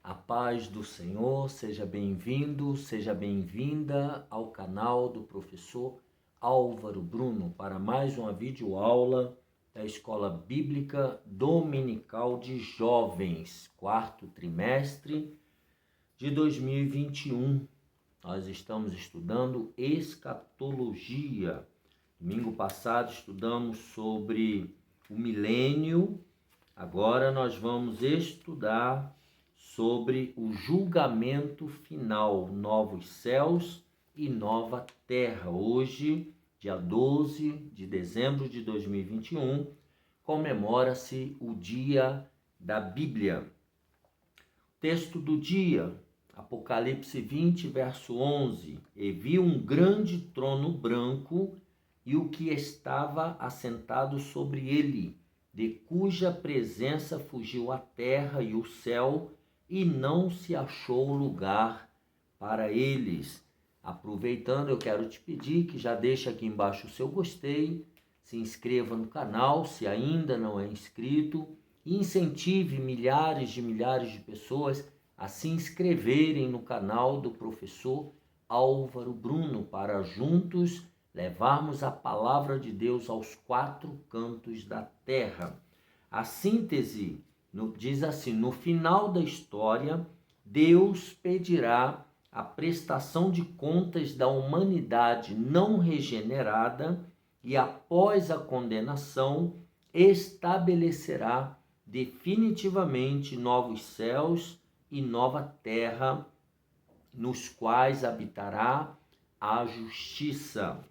A paz do Senhor, seja bem-vindo, seja bem-vinda ao canal do professor Álvaro Bruno para mais uma videoaula da Escola Bíblica Dominical de Jovens, quarto trimestre de 2021. Nós estamos estudando escatologia. Domingo passado estudamos sobre o milênio, agora nós vamos estudar sobre o julgamento final, novos céus e nova terra. Hoje, dia 12 de dezembro de 2021, comemora-se o Dia da Bíblia. Texto do dia, Apocalipse 20, verso 11. E vi um grande trono branco e o que estava assentado sobre ele, de cuja presença fugiu a terra e o céu, e não se achou lugar para eles. Aproveitando, eu quero te pedir que já deixe aqui embaixo o seu gostei, se inscreva no canal se ainda não é inscrito e incentive milhares de pessoas a se inscreverem no canal do professor Álvaro Bruno para juntos levarmos a palavra de Deus aos quatro cantos da terra. A síntese diz assim: no final da história, Deus pedirá a prestação de contas da humanidade não regenerada e, após a condenação, estabelecerá definitivamente novos céus e nova terra, nos quais habitará a justiça.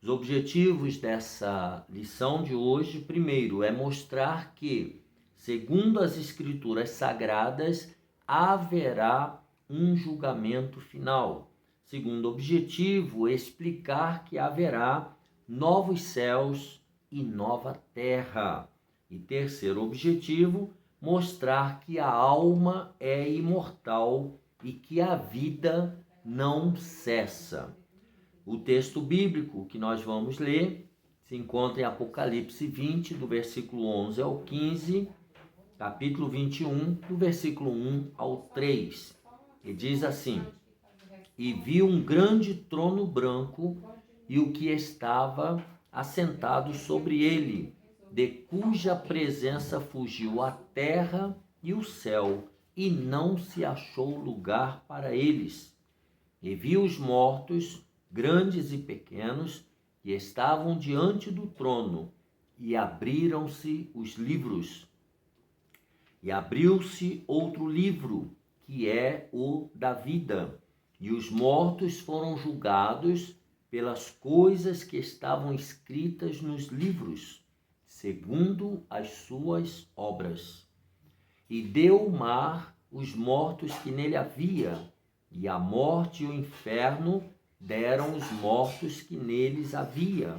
Os objetivos dessa lição de hoje, primeiro, é mostrar que, segundo as Escrituras Sagradas, haverá um julgamento final. Segundo objetivo, explicar que haverá novos céus e nova terra. E terceiro objetivo, mostrar que a alma é imortal e que a vida não cessa. O texto bíblico que nós vamos ler se encontra em Apocalipse 20, do versículo 11 ao 15, capítulo 21, do versículo 1 ao 3. E diz assim: E vi um grande trono branco e o que estava assentado sobre ele, de cuja presença fugiu a terra e o céu, e não se achou lugar para eles. E vi os mortos, grandes e pequenos, que estavam diante do trono, e abriram-se os livros. E abriu-se outro livro, que é o da vida, e os mortos foram julgados pelas coisas que estavam escritas nos livros, segundo as suas obras. E deu o mar os mortos que nele havia, e a morte e o inferno deram os mortos que neles havia,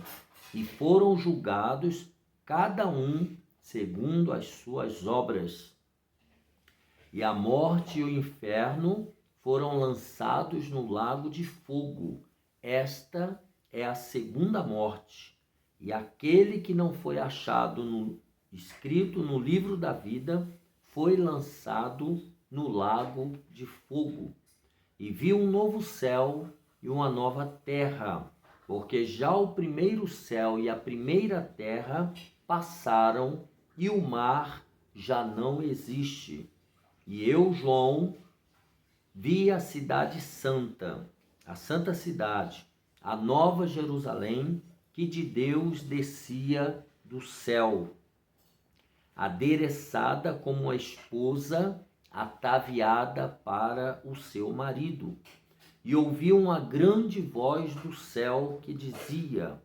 e foram julgados cada um segundo as suas obras. E a morte e o inferno foram lançados no lago de fogo. Esta é a segunda morte. E aquele que não foi achado escrito no livro da vida foi lançado no lago de fogo. E vi um novo céu e uma nova terra, porque já o primeiro céu e a primeira terra passaram e o mar já não existe. E eu, João, vi a cidade santa, a santa cidade, a nova Jerusalém, que de Deus descia do céu, adereçada como uma esposa ataviada para o seu marido. E ouvi uma grande voz do céu que dizia: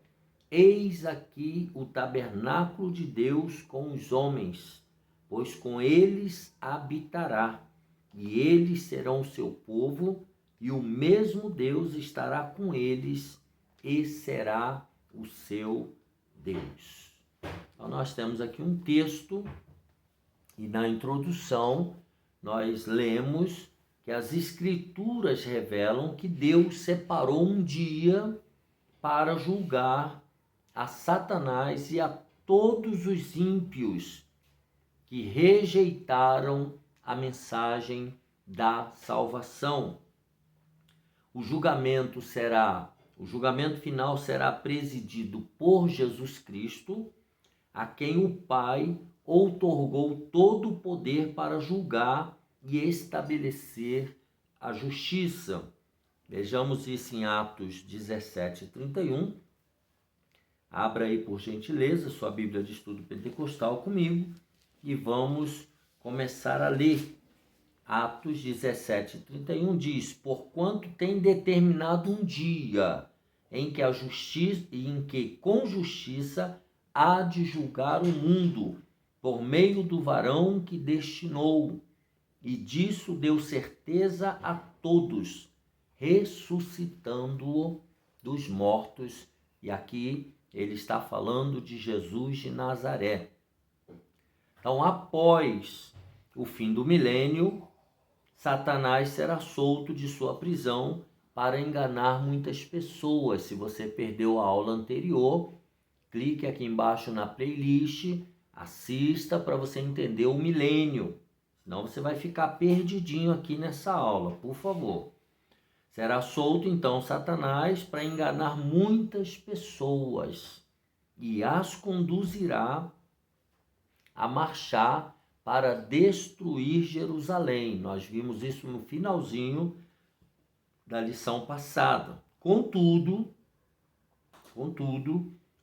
Eis aqui o tabernáculo de Deus com os homens, pois com eles habitará, e eles serão o seu povo, e o mesmo Deus estará com eles, e será o seu Deus. Então, nós temos aqui um texto, e na introdução nós lemos que as Escrituras revelam que Deus separou um dia para julgar a Satanás e a todos os ímpios que rejeitaram a mensagem da salvação. O julgamento final será presidido por Jesus Cristo, a quem o Pai outorgou todo o poder para julgar e estabelecer a justiça. Vejamos isso em Atos 17:31. Abra aí, por gentileza, sua Bíblia de Estudo Pentecostal comigo e vamos começar a ler. Atos 17:31 diz: porquanto tem determinado um dia em que com justiça há de julgar o mundo, por meio do varão que destinou, e disso deu certeza a todos, ressuscitando-o dos mortos. E aqui ele está falando de Jesus de Nazaré. Então, após o fim do milênio, Satanás será solto de sua prisão para enganar muitas pessoas. Se você perdeu a aula anterior, clique aqui embaixo na playlist, assista para você entender o milênio. Senão você vai ficar perdidinho aqui nessa aula, por favor. Será solto então Satanás para enganar muitas pessoas e as conduzirá a marchar para destruir Jerusalém. Nós vimos isso no finalzinho da lição passada. Contudo,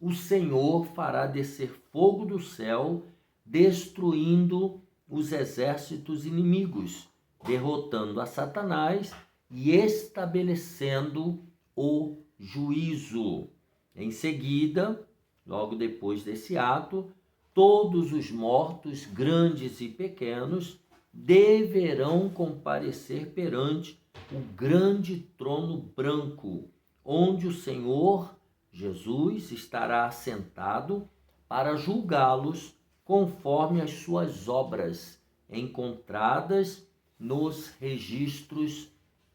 o Senhor fará descer fogo do céu, destruindo os exércitos inimigos, derrotando a Satanás e estabelecendo o juízo. Em seguida, logo depois desse ato, todos os mortos, grandes e pequenos, deverão comparecer perante o grande trono branco, onde o Senhor Jesus estará assentado para julgá-los conforme as suas obras encontradas nos registros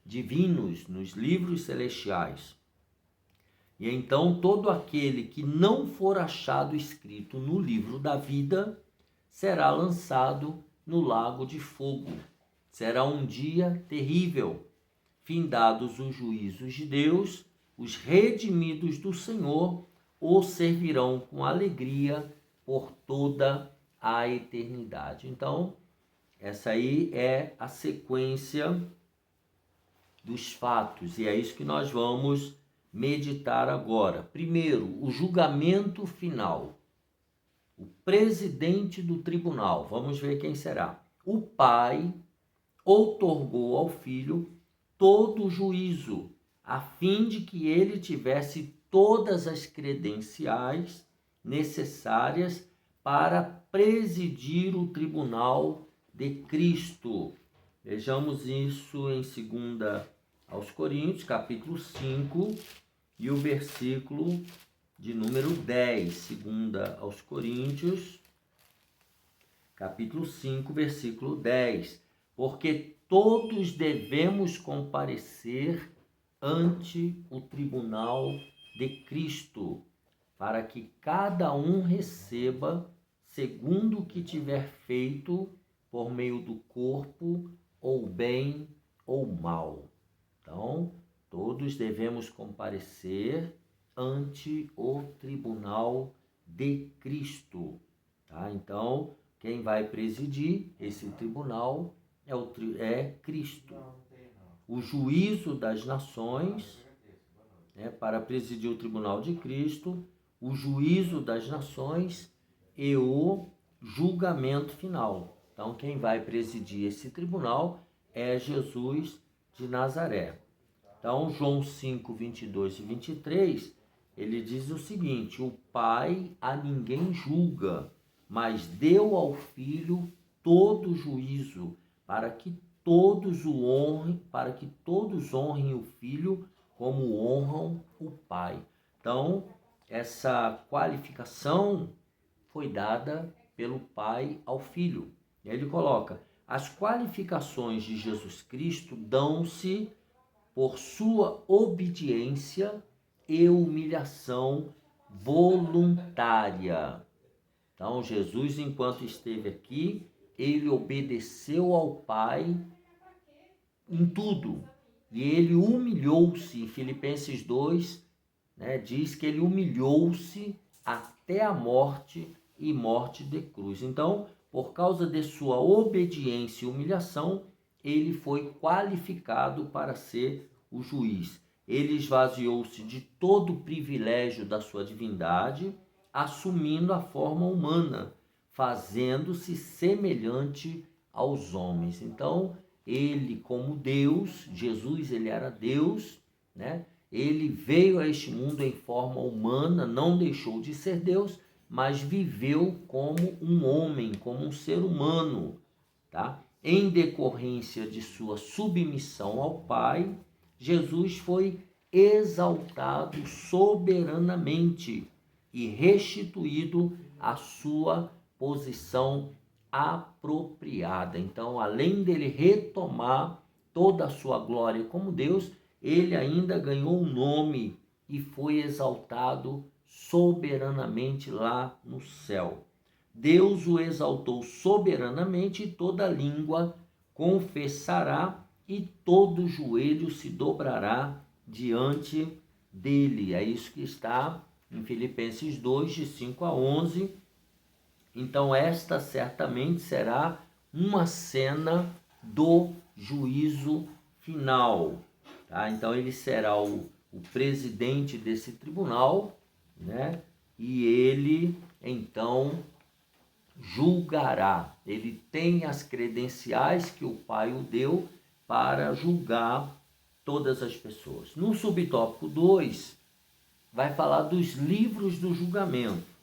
divinos, nos livros celestiais. E então todo aquele que não for achado escrito no livro da vida será lançado no lago de fogo. Será um dia terrível. Findados os juízos de Deus, os redimidos do Senhor o servirão com alegria por toda a eternidade. Então, essa aí é a sequência dos fatos, e é isso que nós vamos meditar agora. Primeiro, o julgamento final. O presidente do tribunal, vamos ver quem será. O Pai outorgou ao Filho todo o juízo, a fim de que ele tivesse todas as credenciais necessárias para presidir o tribunal de Cristo. Vejamos isso em 2 aos Coríntios, capítulo 5, e o versículo de número 10. 2 aos Coríntios, capítulo 5, versículo 10. Porque todos devemos comparecer ante o tribunal de Cristo, para que cada um receba segundo o que tiver feito por meio do corpo, ou bem ou mal. Então, todos devemos comparecer ante o tribunal de Cristo. Tá? Então, quem vai presidir esse tribunal é Cristo. O juízo das nações, para presidir o tribunal de Cristo, o juízo das nações e o julgamento final. Então, quem vai presidir esse tribunal é Jesus de Nazaré. Então, João 5, 22 e 23, ele diz o seguinte: o Pai a ninguém julga, mas deu ao Filho todo o juízo, para que todos honrem o Filho como honram o Pai. Então, essa qualificação foi dada pelo Pai ao Filho. E aí ele coloca: as qualificações de Jesus Cristo dão-se por sua obediência e humilhação voluntária. Então, Jesus, enquanto esteve aqui, ele obedeceu ao Pai em tudo. E ele humilhou-se. Filipenses 2, né, diz que ele humilhou-se até a morte e morte de cruz. Então, por causa de sua obediência e humilhação, ele foi qualificado para ser o juiz. Ele esvaziou-se de todo o privilégio da sua divindade, assumindo a forma humana, fazendo-se semelhante aos homens. Então, ele como Deus, Jesus, ele era Deus, né? Ele veio a este mundo em forma humana, não deixou de ser Deus, mas viveu como um homem, como um ser humano, tá? Em decorrência de sua submissão ao Pai, Jesus foi exaltado soberanamente e restituído à sua posição apropriada. Então, além dele retomar toda a sua glória como Deus, ele ainda ganhou um nome e foi exaltado soberanamente lá no céu. Deus o exaltou soberanamente e toda língua confessará e todo joelho se dobrará diante dele. É isso que está em Filipenses 2, de 5 a 11. Então, esta certamente será uma cena do juízo final. Tá? Então, ele será o presidente desse tribunal, né? E ele, então, julgará. Ele tem as credenciais que o Pai o deu para julgar todas as pessoas. No subtópico 2, vai falar dos livros do julgamento.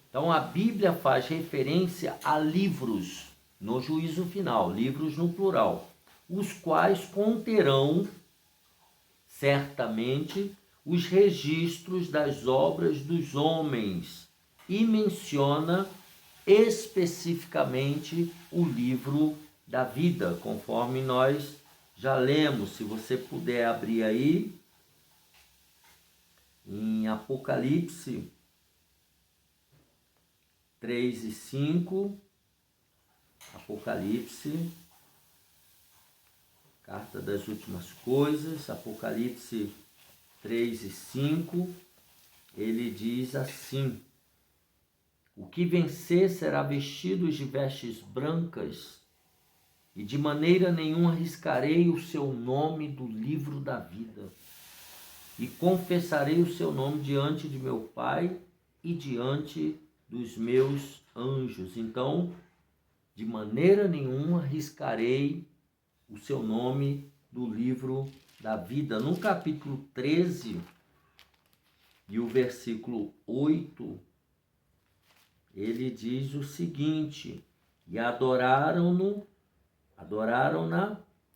Então, a Bíblia faz referência a livros no juízo final, livros no plural, os quais conterão, certamente, os registros das obras dos homens e menciona especificamente o livro da vida, conforme nós já lemos. Se você puder abrir aí, em Apocalipse 3 e 5, Apocalipse, Carta das Últimas Coisas, Apocalipse 3 e 5, ele diz assim: o que vencer será vestido de vestes brancas, e de maneira nenhuma arriscarei o seu nome do livro da vida, e confessarei o seu nome diante de meu Pai e diante dos meus anjos. Então, de maneira nenhuma riscarei o seu nome do livro da vida. No capítulo 13 e o versículo 8, ele diz o seguinte: e adoraram-na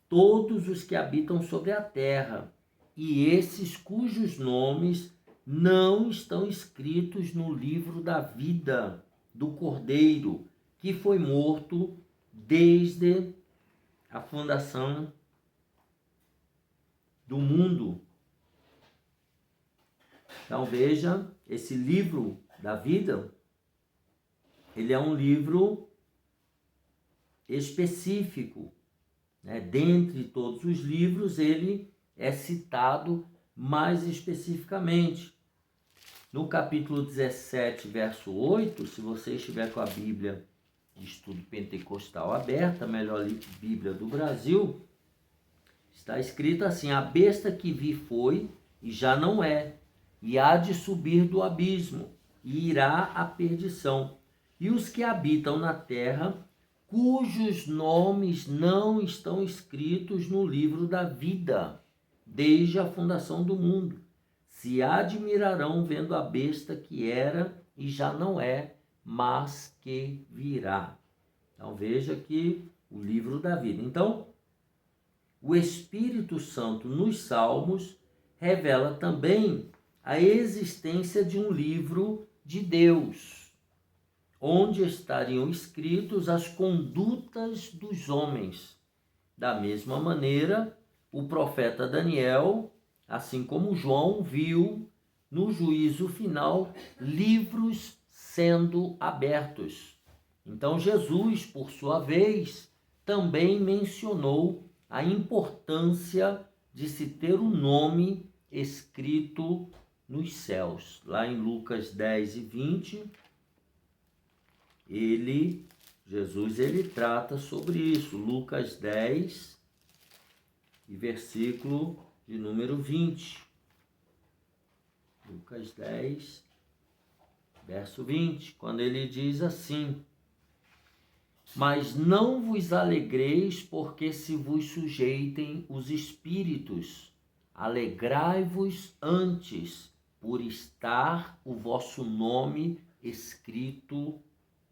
todos os que habitam sobre a terra, e esses cujos nomes não estão escritos no livro da vida do Cordeiro, que foi morto desde a fundação do mundo. Então veja, esse livro da vida, ele é um livro específico, né? Dentre todos os livros, ele é citado mais especificamente. No capítulo 17, verso 8, se você estiver com a Bíblia de Estudo Pentecostal aberta, melhor Bíblia do Brasil, está escrito assim: a besta que vi foi e já não é, e há de subir do abismo, e irá à perdição. E os que habitam na terra, cujos nomes não estão escritos no livro da vida, desde a fundação do mundo, se admirarão vendo a besta que era e já não é, mas que virá. Então veja aqui o livro da vida. Então, o Espírito Santo nos Salmos revela também a existência de um livro de Deus, onde estariam escritos as condutas dos homens. Da mesma maneira, o profeta Daniel, assim como João, viu no juízo final livros sendo abertos. Então Jesus, por sua vez, também mencionou a importância de se ter o nome escrito nos céus. Lá em Lucas 10 e 20, Jesus trata sobre isso. Lucas 10 e versículo de número 20. Lucas 10, verso 20, quando ele diz assim: mas não vos alegreis porque se vos sujeitem os espíritos, alegrai-vos antes por estar o vosso nome escrito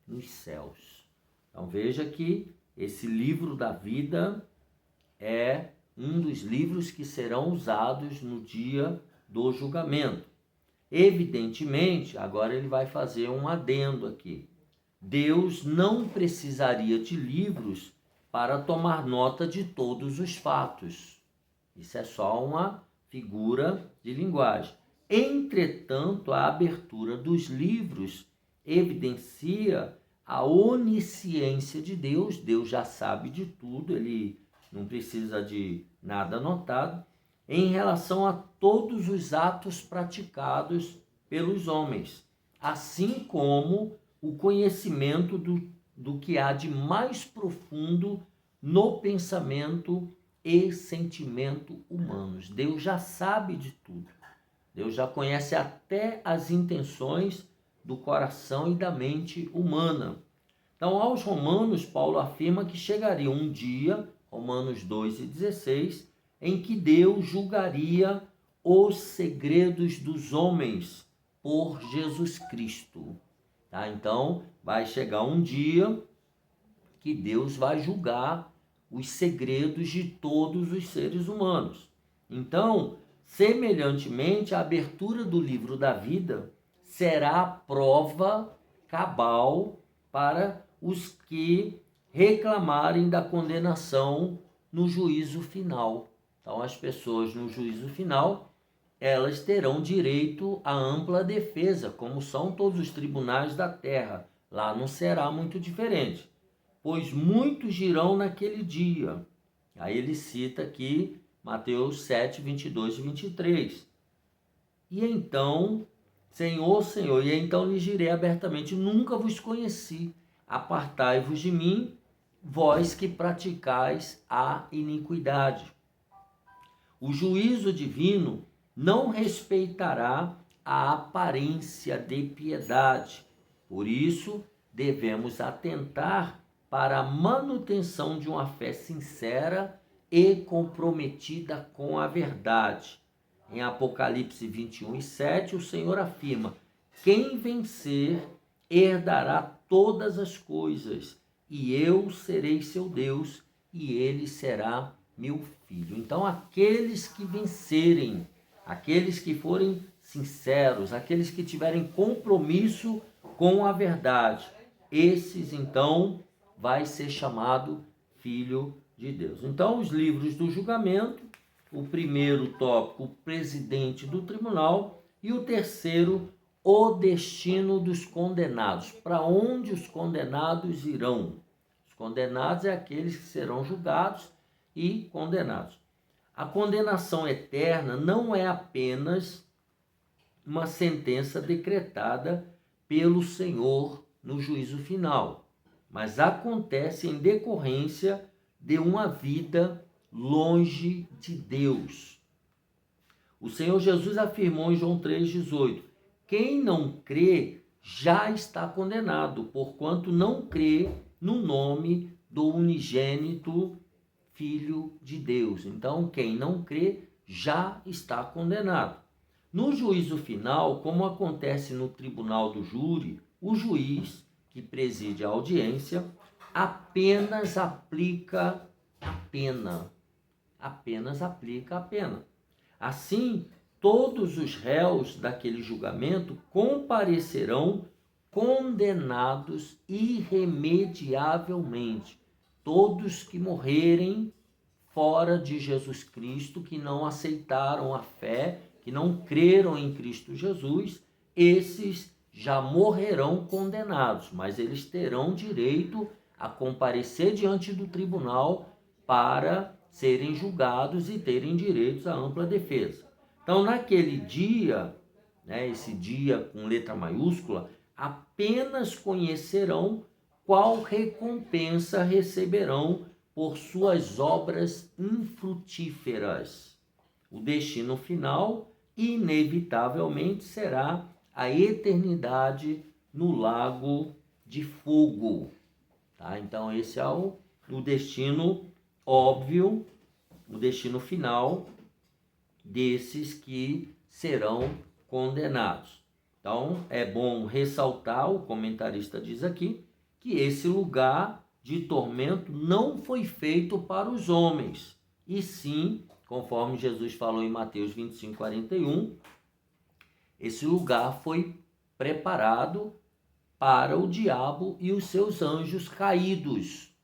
nos céus. Então veja que esse livro da vida é um dos livros que serão usados no dia do julgamento. Evidentemente, agora ele vai fazer um adendo aqui. Deus não precisaria de livros para tomar nota de todos os fatos. Isso é só uma figura de linguagem. Entretanto, a abertura dos livros evidencia a onisciência de Deus. Deus já sabe de tudo, ele não precisa de nada anotado, em relação a todos os atos praticados pelos homens, assim como o conhecimento do que há de mais profundo no pensamento e sentimento humanos. Deus já sabe de tudo. Deus já conhece até as intenções do coração e da mente humana. Então, aos Romanos, Paulo afirma que chegaria um dia, Romanos 2 e 16, em que Deus julgaria os segredos dos homens por Jesus Cristo. Tá? Então, vai chegar um dia que Deus vai julgar os segredos de todos os seres humanos. Então, semelhantemente, a abertura do livro da vida será a prova cabal para os que reclamarem da condenação no juízo final. Então, as pessoas no juízo final, elas terão direito à ampla defesa, como são todos os tribunais da terra. Lá não será muito diferente, pois muitos dirão naquele dia. Aí ele cita aqui Mateus 7, 22 e 23. E então, Senhor, Senhor, e então lhes direi abertamente, nunca vos conheci, apartai-vos de mim, vós que praticais a iniquidade. O juízo divino não respeitará a aparência de piedade. Por isso, devemos atentar para a manutenção de uma fé sincera e comprometida com a verdade. Em Apocalipse 21 e 7, o Senhor afirma: quem vencer herdará todas as coisas, e eu serei seu Deus, e ele será meu filho. Então, aqueles que vencerem, aqueles que forem sinceros, aqueles que tiverem compromisso com a verdade, esses, então, vai ser chamado filho de Deus. Então, os livros do julgamento, o primeiro tópico, o presidente do tribunal, e o terceiro, o destino dos condenados. Para onde os condenados irão? Os condenados é aqueles que serão julgados e condenados. A condenação eterna não é apenas uma sentença decretada pelo Senhor no juízo final, mas acontece em decorrência de uma vida longe de Deus. O Senhor Jesus afirmou em João 3,18: quem não crê já está condenado, porquanto não crê no nome do unigênito Filho de Deus. Então, quem não crê já está condenado. No juízo final, como acontece no tribunal do júri, o juiz que preside a audiência apenas aplica a pena. Apenas aplica a pena. Assim, todos os réus daquele julgamento comparecerão condenados irremediavelmente. Todos que morrerem fora de Jesus Cristo, que não aceitaram a fé, que não creram em Cristo Jesus, esses já morrerão condenados, mas eles terão direito a comparecer diante do tribunal para serem julgados e terem direitos à ampla defesa. Então, naquele dia, esse dia com letra maiúscula, apenas conhecerão qual recompensa receberão por suas obras infrutíferas. O destino final, inevitavelmente, será a eternidade no lago de fogo. Tá? Então, esse é o destino óbvio, o destino final desses que serão condenados. Então, é bom ressaltar, o comentarista diz aqui, que esse lugar de tormento não foi feito para os homens, e sim, conforme Jesus falou em Mateus 25, 41, esse lugar foi preparado para o diabo e os seus anjos caídos.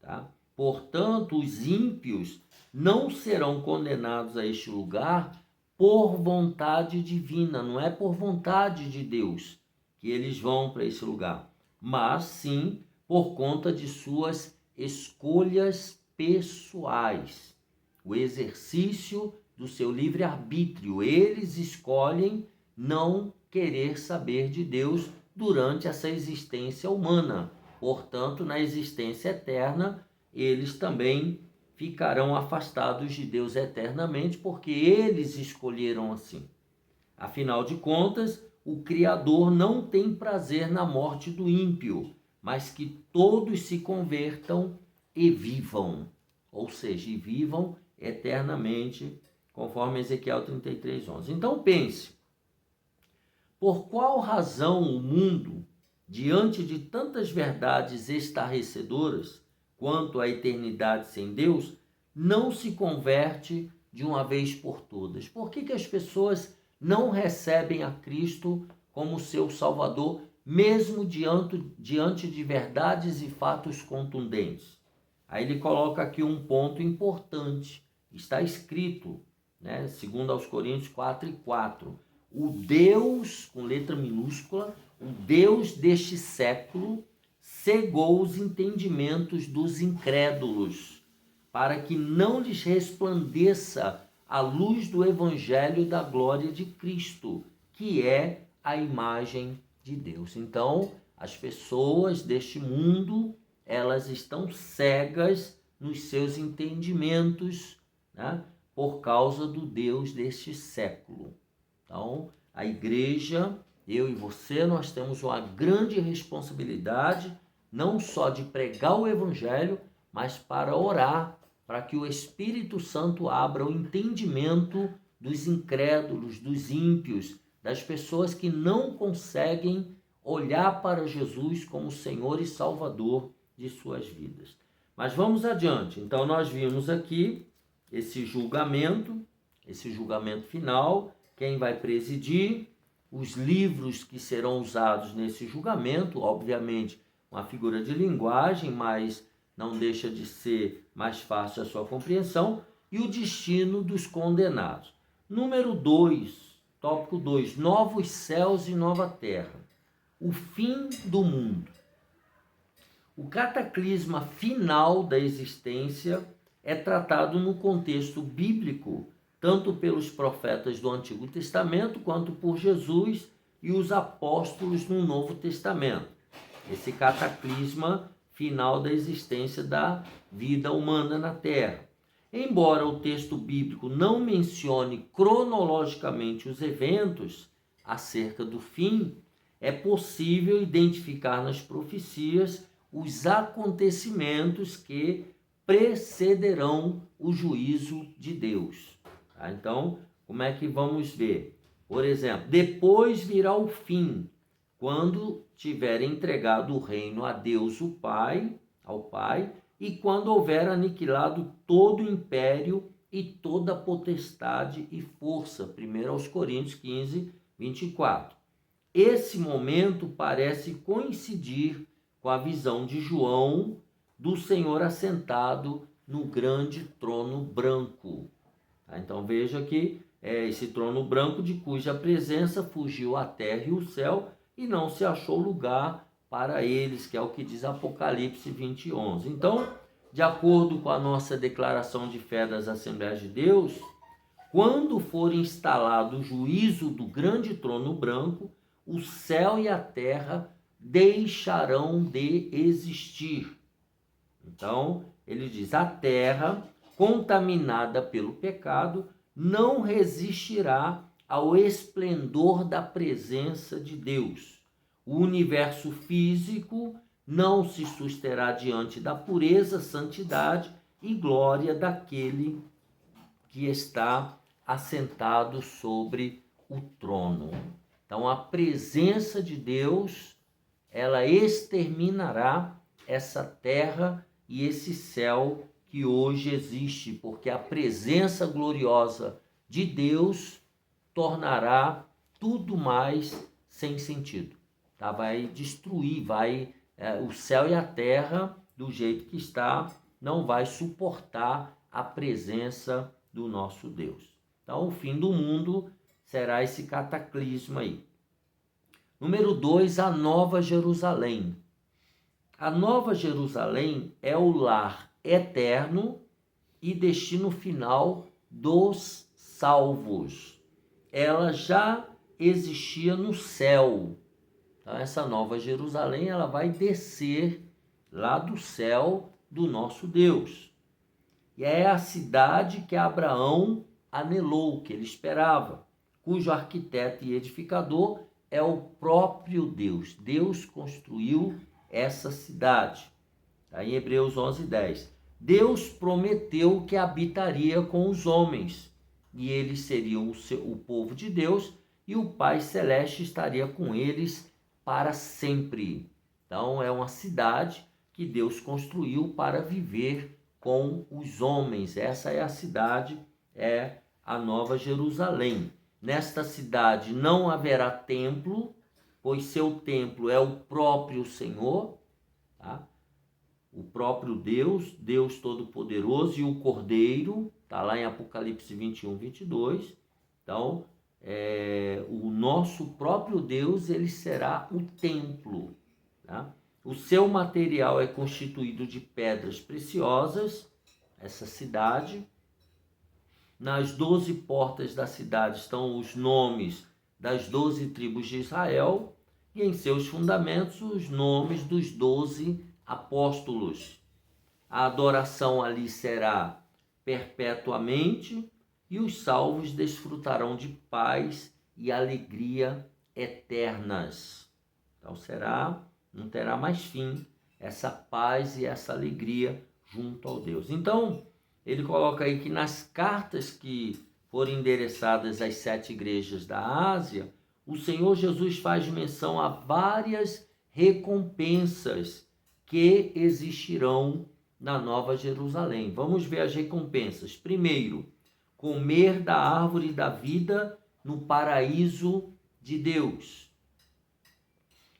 Tá? Portanto, os ímpios não serão condenados a este lugar por vontade divina, não é por vontade de Deus que eles vão para esse lugar, mas sim por conta de suas escolhas pessoais, o exercício do seu livre-arbítrio. Eles escolhem não querer saber de Deus durante essa existência humana. Portanto, na existência eterna, eles também ficarão afastados de Deus eternamente, porque eles escolheram assim. Afinal de contas, o Criador não tem prazer na morte do ímpio, mas que todos se convertam e vivam, ou seja, e vivam eternamente, conforme Ezequiel 33:11. Então pense, por qual razão o mundo, diante de tantas verdades estarrecedoras quanto à eternidade sem Deus, não se converte de uma vez por todas? Por que as pessoas não recebem a Cristo como seu Salvador, mesmo diante de verdades e fatos contundentes? Aí ele coloca aqui um ponto importante. Está escrito, 2 aos Coríntios 4:4. O Deus, com letra minúscula, o Deus deste século cegou os entendimentos dos incrédulos, para que não lhes resplandeça a luz do evangelho da glória de Cristo, que é a imagem de Deus. Então, as pessoas deste mundo, elas estão cegas nos seus entendimentos, por causa do Deus deste século. Então, a igreja, eu e você, nós temos uma grande responsabilidade, não só de pregar o evangelho, mas para orar, para que o Espírito Santo abra o entendimento dos incrédulos, dos ímpios, das pessoas que não conseguem olhar para Jesus como Senhor e Salvador de suas vidas. Mas vamos adiante. Então, nós vimos aqui esse julgamento final, quem vai presidir, os livros que serão usados nesse julgamento, obviamente uma figura de linguagem, mas não deixa de ser mais fácil a sua compreensão, e o destino dos condenados. Número 2, tópico 2, novos céus e nova terra, o fim do mundo. O cataclisma final da existência é tratado no contexto bíblico, tanto pelos profetas do Antigo Testamento, quanto por Jesus e os apóstolos no Novo Testamento. Esse cataclisma final da existência da vida humana na Terra. Embora o texto bíblico não mencione cronologicamente os eventos acerca do fim, é possível identificar nas profecias os acontecimentos que precederão o juízo de Deus. Então, como é que vamos ver? Por exemplo, depois virá o fim, quando tiver entregado o reino a Deus, o Pai, ao Pai, e quando houver aniquilado todo o império e toda potestade e força. 1 aos Coríntios 15:24. Esse momento parece coincidir com a visão de João do Senhor assentado no grande trono branco. Então veja que esse trono branco, de cuja presença fugiu a terra e o céu, e não se achou lugar para eles, que é o que diz Apocalipse 20:11. Então, de acordo com a nossa declaração de fé das Assembleias de Deus, quando for instalado o juízo do grande trono branco, o céu e a terra deixarão de existir. Então, ele diz: a terra, contaminada pelo pecado, não resistirá ao esplendor da presença de Deus. O universo físico não se susterá diante da pureza, santidade e glória daquele que está assentado sobre o trono. Então, a presença de Deus, ela exterminará essa terra e esse céu que hoje existe, porque a presença gloriosa de Deus tornará tudo mais sem sentido. Tá? Vai destruir, o céu e a terra, do jeito que está, não vai suportar a presença do nosso Deus. Então, o fim do mundo será esse cataclisma aí. Número 2, a Nova Jerusalém. A Nova Jerusalém é o lar eterno e destino final dos salvos. Ela já existia no céu. Então, essa Nova Jerusalém, ela vai descer lá do céu do nosso Deus. E é a cidade que Abraão anelou, que ele esperava, cujo arquiteto e edificador é o próprio Deus. Deus construiu essa cidade. Está em Hebreus 11:10. Deus prometeu que habitaria com os homens, e eles seriam o povo de Deus, e o Pai Celeste estaria com eles para sempre. Então, é uma cidade que Deus construiu para viver com os homens. Essa é a cidade, é a Nova Jerusalém. Nesta cidade não haverá templo, pois seu templo é o próprio Senhor, tá? O próprio Deus, Deus Todo-Poderoso, e o Cordeiro, está lá em Apocalipse 21:22. Então, o nosso próprio Deus, ele será o templo, tá? O seu material é constituído de pedras preciosas, essa cidade. Nas 12 portas da cidade estão os nomes das 12 tribos de Israel, e em seus fundamentos os nomes dos 12 apóstolos. A adoração ali será perpetuamente, e os salvos desfrutarão de paz e alegria eternas. Então não terá mais fim essa paz e essa alegria junto ao Deus. Então, ele coloca aí que nas cartas que foram endereçadas às 7 igrejas da Ásia, o Senhor Jesus faz menção a várias recompensas que existirão na Nova Jerusalém. Vamos ver as recompensas. Primeiro, comer da árvore da vida no paraíso de Deus.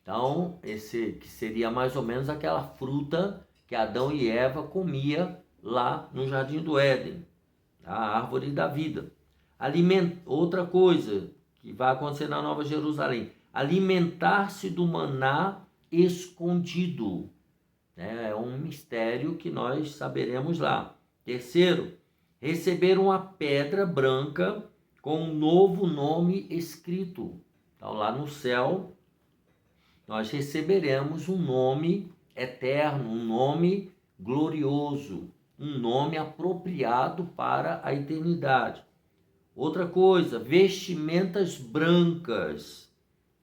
Então, esse que seria mais ou menos aquela fruta que Adão e Eva comiam lá no Jardim do Éden, a árvore da vida. Outra coisa que vai acontecer na Nova Jerusalém, alimentar-se do maná escondido. É um mistério que nós saberemos lá. Terceiro, receber uma pedra branca com um novo nome escrito. Então, lá no céu, nós receberemos um nome eterno, um nome glorioso, um nome apropriado para a eternidade. Outra coisa, vestimentas brancas.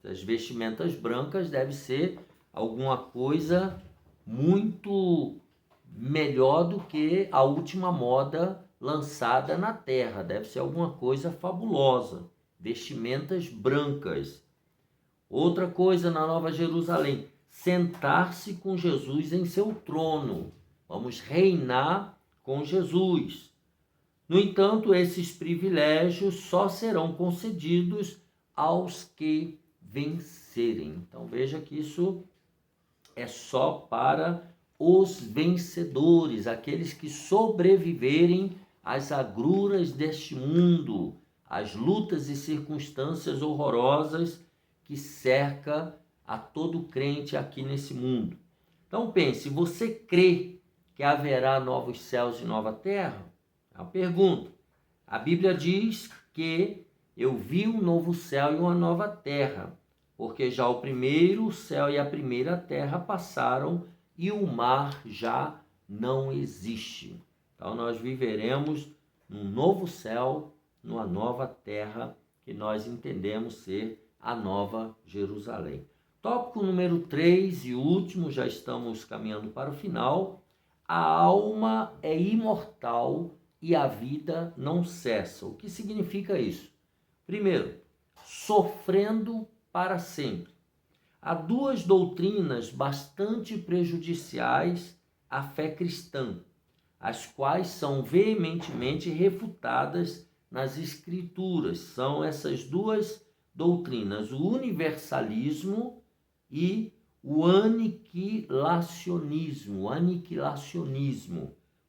As vestimentas brancas devem ser alguma coisa muito melhor do que a última moda lançada na terra. Deve ser alguma coisa fabulosa. Vestimentas brancas. Outra coisa na Nova Jerusalém, sentar-se com Jesus em seu trono. Vamos reinar com Jesus. No entanto, esses privilégios só serão concedidos aos que vencerem. Então veja que isso é só para os vencedores, aqueles que sobreviverem às agruras deste mundo, às lutas e circunstâncias horrorosas que cerca a todo crente aqui nesse mundo. Então pense, você crê que haverá novos céus e nova terra? É uma pergunta. A Bíblia diz que eu vi um novo céu e uma nova terra, porque já o primeiro céu e a primeira terra passaram e o mar já não existe. Então nós viveremos num novo céu, numa nova terra, que nós entendemos ser a Nova Jerusalém. Tópico número 3 e último, já estamos caminhando para o final. A alma é imortal e a vida não cessa. O que significa isso? Primeiro, sofrendo para sempre. Há duas doutrinas bastante prejudiciais à fé cristã, as quais são veementemente refutadas nas Escrituras. São essas duas doutrinas, o universalismo e o aniquilacionismo.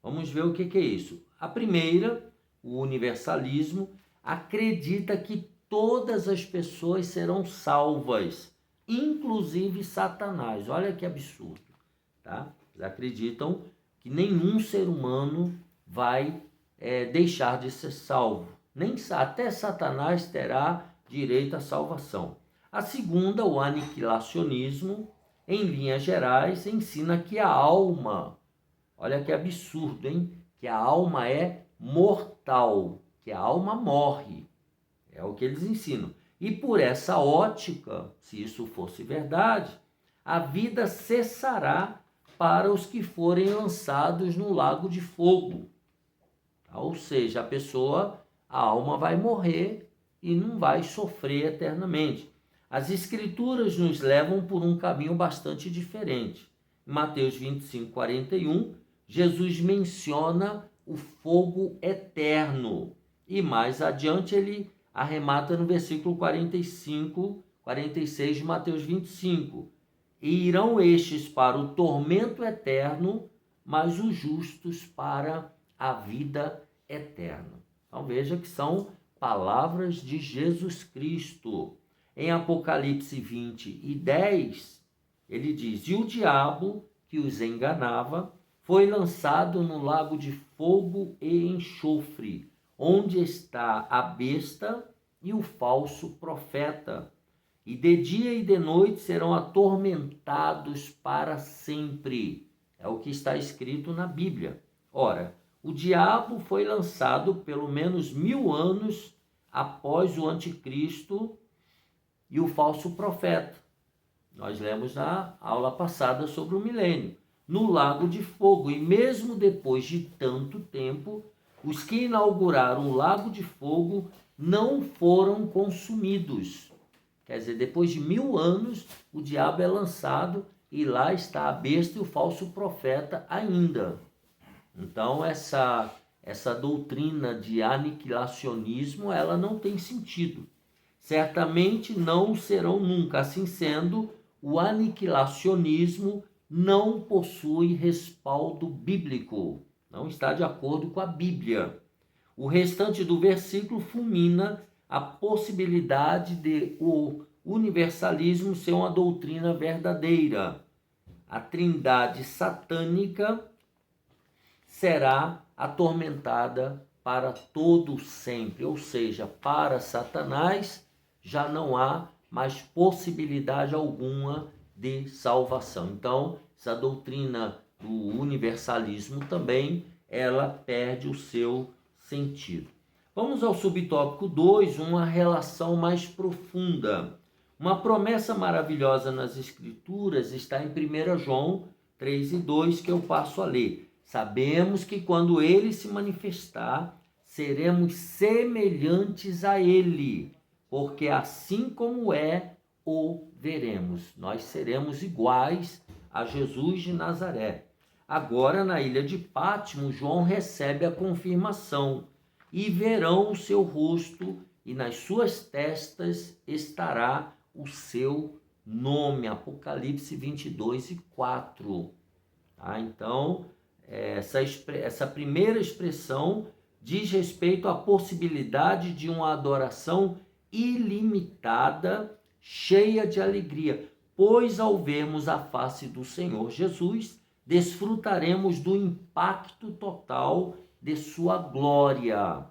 Vamos ver o que é isso. A primeira, o universalismo, acredita que todas as pessoas serão salvas, inclusive Satanás. Olha que absurdo, tá? Eles acreditam que nenhum ser humano vai deixar de ser salvo. Até Satanás terá direito à salvação. A segunda, o aniquilacionismo, em linhas gerais, ensina que a alma, olha que absurdo, hein? Que a alma é mortal, que a alma morre. É o que eles ensinam. E por essa ótica, se isso fosse verdade, a vida cessará para os que forem lançados no lago de fogo. Ou seja, a alma vai morrer e não vai sofrer eternamente. As Escrituras nos levam por um caminho bastante diferente. Em Mateus 25, 41, Jesus menciona o fogo eterno. E mais adiante ele arremata no versículo 45, 46 de Mateus 25. E irão estes para o tormento eterno, mas os justos para a vida eterna. Então veja que são palavras de Jesus Cristo. Em Apocalipse 20 e 10, ele diz: e o diabo que os enganava foi lançado no lago de fogo e enxofre, onde está a besta e o falso profeta. E de dia e de noite serão atormentados para sempre. É o que está escrito na Bíblia. Ora, o diabo foi lançado pelo menos 1000 anos após o anticristo e o falso profeta. Nós lemos na aula passada sobre o milênio, no lago de fogo. E mesmo depois de tanto tempo, os que inauguraram o lago de fogo não foram consumidos. Quer dizer, depois de 1000 anos, o diabo é lançado e lá está a besta e o falso profeta ainda. Então, essa doutrina de aniquilacionismo, ela não tem sentido. Certamente não serão nunca. Assim sendo, o aniquilacionismo não possui respaldo bíblico. Não está de acordo com a Bíblia. O restante do versículo fulmina a possibilidade de o universalismo ser uma doutrina verdadeira. A trindade satânica será atormentada para todo sempre, ou seja, para Satanás já não há mais possibilidade alguma de salvação. Então, essa doutrina do universalismo também, ela perde o seu sentido. Vamos ao subtópico 2, uma relação mais profunda. Uma promessa maravilhosa nas Escrituras está em 1 João 3 e 2, que eu passo a ler. Sabemos que quando ele se manifestar, seremos semelhantes a ele, porque assim como é, o veremos. Nós seremos iguais a Jesus de Nazaré. Agora, na ilha de Pátimo, João recebe a confirmação: e verão o seu rosto, e nas suas testas estará o seu nome. Apocalipse 22 e 4. Tá? Então, essa primeira expressão diz respeito à possibilidade de uma adoração ilimitada, cheia de alegria. pois ao vermos a face do Senhor Jesus, desfrutaremos do impacto total de sua glória.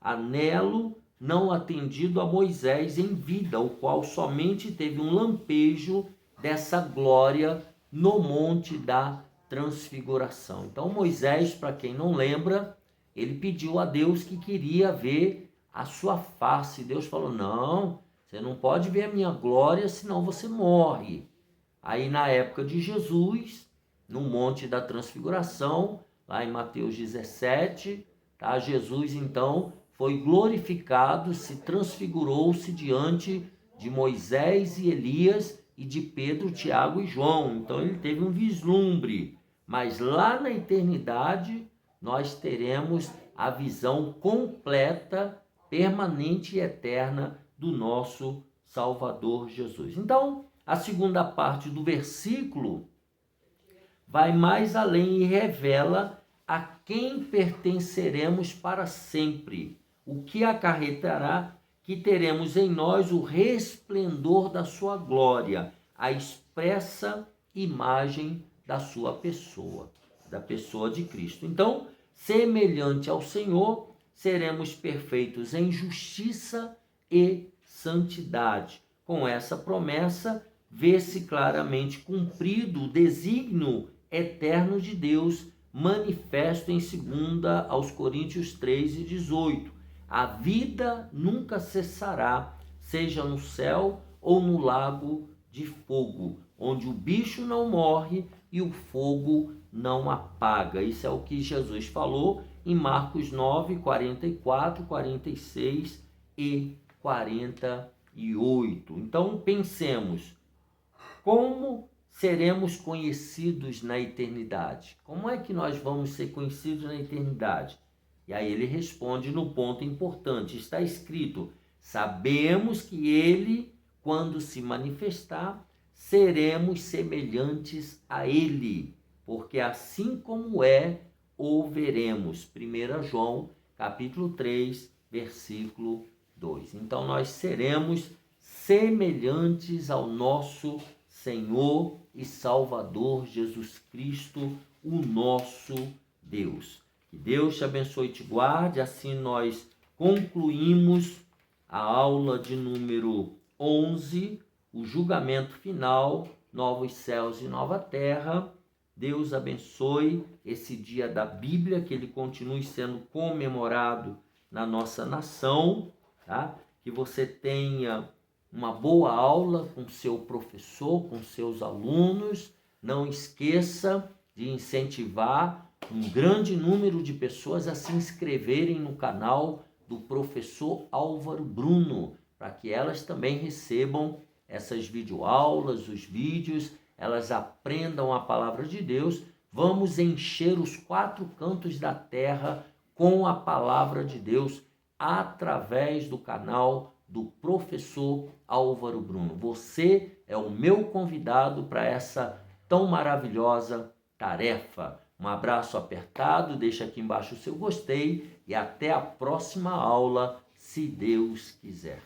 Anelo não atendido a Moisés em vida, o qual somente teve um lampejo dessa glória no Monte da Transfiguração. Então Moisés, para quem não lembra, ele pediu a Deus que queria ver a sua face. Deus falou: não, você não pode ver a minha glória, senão você morre. Aí na época de Jesus, no Monte da Transfiguração, lá em Mateus 17, tá? Jesus então foi glorificado, se transfigurou-se diante de Moisés e Elias e de Pedro, Tiago e João. Então ele teve um vislumbre, mas lá na eternidade nós teremos a visão completa, permanente e eterna do nosso Salvador Jesus. Então, a segunda parte do versículo vai mais além e revela a quem pertenceremos para sempre, o que acarretará que teremos em nós o resplendor da sua glória, a expressa imagem da sua pessoa, da pessoa de Cristo. Então, semelhante ao Senhor, seremos perfeitos em justiça e santidade. Com essa promessa, vê-se claramente cumprido o desígnio eterno de Deus, manifesto em 2 aos Coríntios 3:18. A vida nunca cessará, seja no céu ou no lago de fogo, onde o bicho não morre e o fogo não apaga. Isso é o que Jesus falou em Marcos 9, 44, 46 e 48. Então pensemos, como seremos conhecidos na eternidade? Como é que nós vamos ser conhecidos na eternidade? E aí ele responde no ponto importante. Está escrito: sabemos que ele, quando se manifestar, seremos semelhantes a ele, porque assim como é, o veremos. 1 João, capítulo 3, versículo 2. Então nós seremos semelhantes ao nosso Senhor e Salvador Jesus Cristo, o nosso Deus. Que Deus te abençoe e te guarde. Assim nós concluímos a aula de número 11, o julgamento final, novos céus e nova terra. Deus abençoe esse dia da Bíblia, que ele continue sendo comemorado na nossa nação, tá? Que você tenha uma boa aula com seu professor, com seus alunos. Não esqueça de incentivar um grande número de pessoas a se inscreverem no canal do professor Álvaro Bruno, para que elas também recebam essas videoaulas, os vídeos, elas aprendam a palavra de Deus. Vamos encher os 4 cantos da terra com a palavra de Deus através do canal do professor Álvaro Bruno. Você é o meu convidado para essa tão maravilhosa tarefa. Um abraço apertado, deixa aqui embaixo o seu gostei e até a próxima aula, se Deus quiser.